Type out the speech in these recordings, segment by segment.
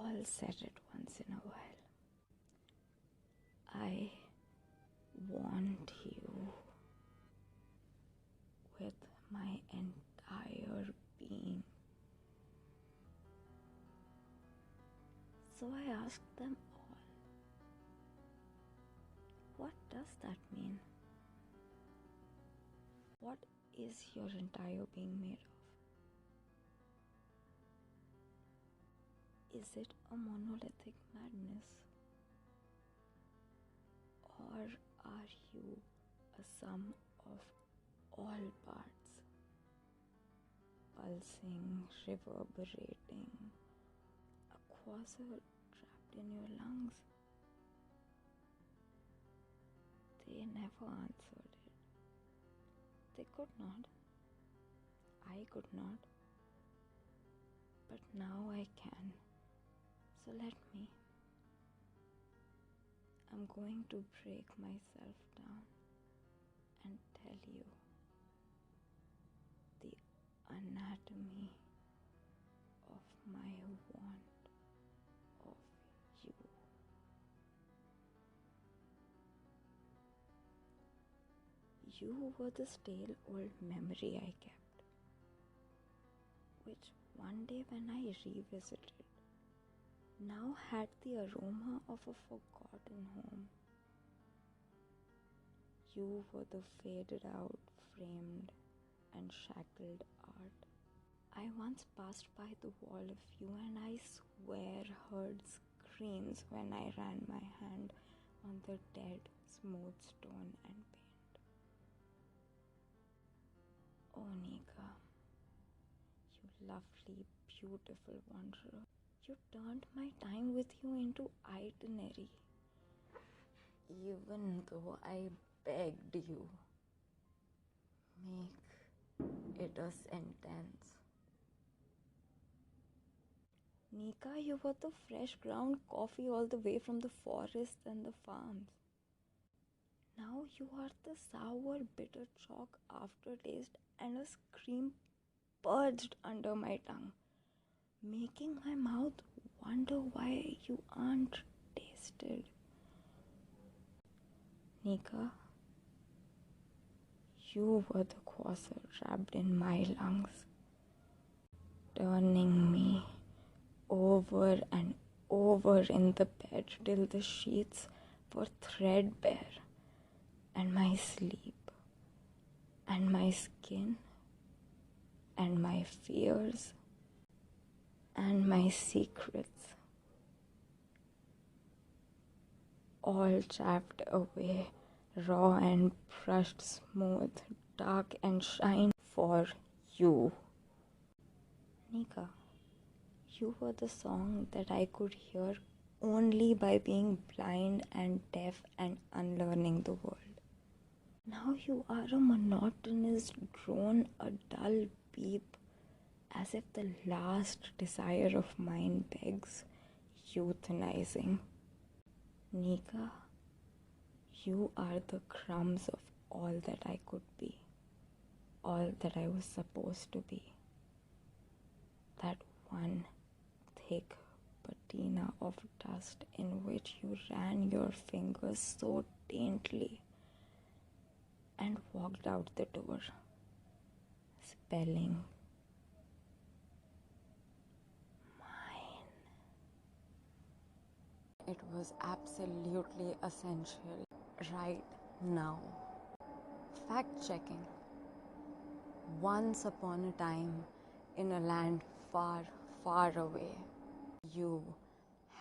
all said it once in a while. I want you with my entire being. So I asked them all, what does that mean? What is your entire being made of? Is it a monolithic madness? Or are you a sum of all parts, pulsing, reverberating, a quasar trapped in your lungs? They never answered it. They could not. I could not. But now I can. So let me. I'm going to break myself down and tell you the anatomy of my want of you. You were the stale old memory I kept, which one day when I revisited, now had the aroma of a forgotten home. You were the faded out, framed and shackled art. I once passed by the wall of you and I swear heard screams when I ran my hand on the dead, smooth stone and paint. Oh Nika, you lovely, beautiful wanderer. You turned my time with you into itinerary, even though I begged you, make it a sentence. Nika, you were the fresh ground coffee all the way from the forests and the farms. Now you are the sour, bitter chalk aftertaste and a scream purged under my tongue, making my mouth wonder why you aren't tasted. Nika, you were the quasar trapped in my lungs, turning me over and over in the bed till the sheets were threadbare, and my sleep, and my skin, and my fears, and my secrets, all chaffed away, raw and brushed smooth, dark and shine for you. Nika, you were the song that I could hear only by being blind and deaf and unlearning the world. Now you are a monotonous drone, a dull beep, as if the last desire of mine begs euthanizing. Nika, you are the crumbs of all that I could be, all that I was supposed to be. That one thick patina of dust in which you ran your fingers so daintily and walked out the door, spelling mine. It was absolutely essential right now. Fact checking. Once upon a time, in a land far, far away, you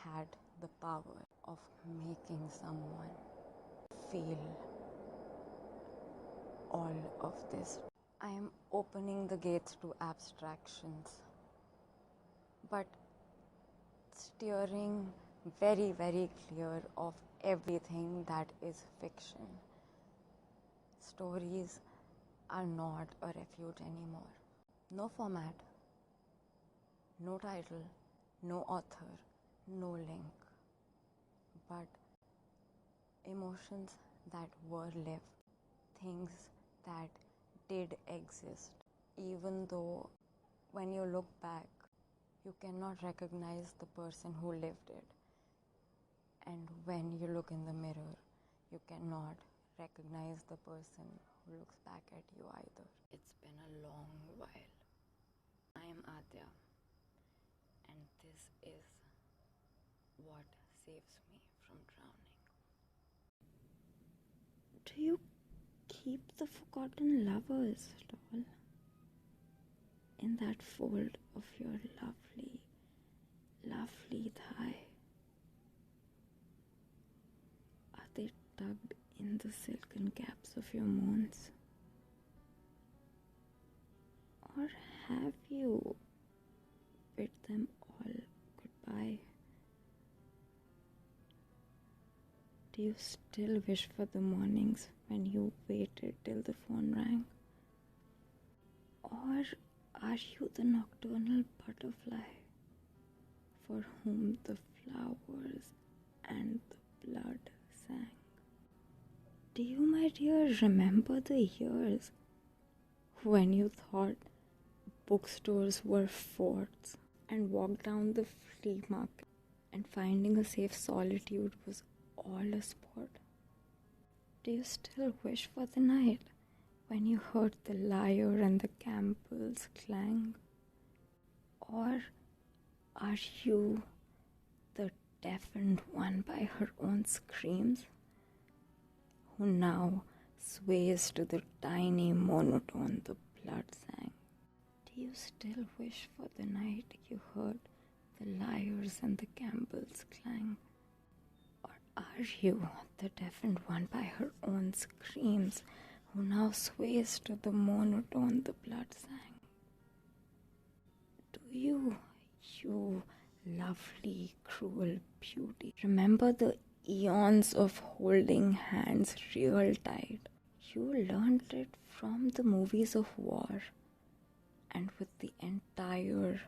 had the power of making someone feel all of this. I am opening the gates to abstractions, but steering very, very clear of everything that is fiction. Stories are not a refuge anymore. No format, no title, no author, no link, but emotions that were lived, things that did exist, even though when you look back, You cannot recognize the person who lived it. And when you look in the mirror, you cannot recognize the person who looks back at you either. It's been a long while. I am Adya, and this is what saves me from drowning. Do you keep the forgotten lovers, doll, in that fold of your lovely, lovely thigh? Are they tucked in the silken gaps of your moans? Or have you bid them all goodbye? Do you still wish for the mornings when you waited till the phone rang? Or are you the nocturnal butterfly for whom the flowers and the blood sang? Do you, my dear, remember the years when you thought bookstores were forts and walked down the flea market and finding a safe solitude was all a sport? Do you still wish for the night when you heard the lyre and the Campbell's clang? Or are you the deafened one by her own screams, who now sways to the tiny monotone the blood sang? Do you still wish for the night you heard the lyres and the Campbell's clang? Or are you the deafened one by her own screams, who now sways to the monotone the blood sang? Do you lovely, cruel beauty, remember the eons of holding hands real tight? You learned it from the movies of war, and with the entire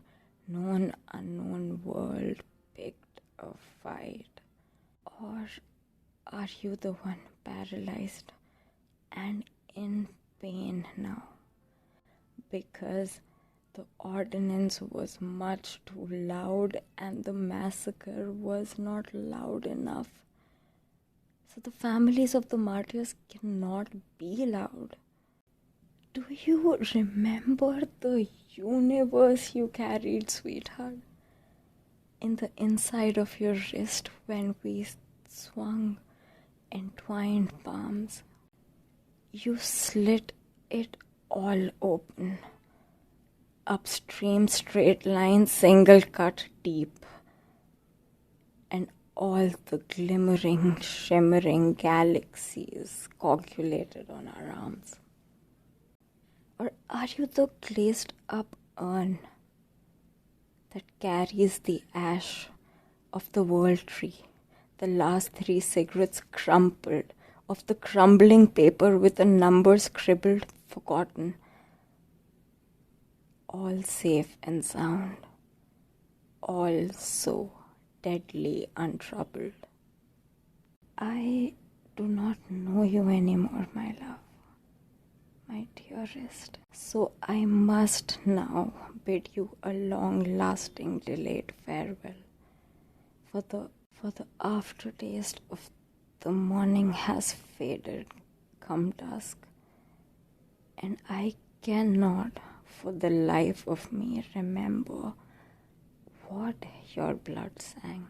known unknown world picked a fight. Or are you the one paralyzed and in pain now because the ordnance was much too loud and the massacre was not loud enough, so the families of the martyrs cannot be loud? Do you remember the universe you carried, sweetheart, in the inside of your wrist when we swung entwined palms? You slit it all open, upstream straight line, single cut deep, and all the glimmering, shimmering galaxies coagulated on our arms. Or are you the glazed up urn that carries the ash of the world tree, the last 3 cigarettes crumpled, of the crumbling paper with the numbers scribbled, forgotten, all safe and sound, all so deadly untroubled? I do not know you anymore, my love, my dearest, so I must now bid you a long-lasting delayed farewell, for the aftertaste of the morning has faded come dusk, and I cannot for the life of me remember what your blood sang.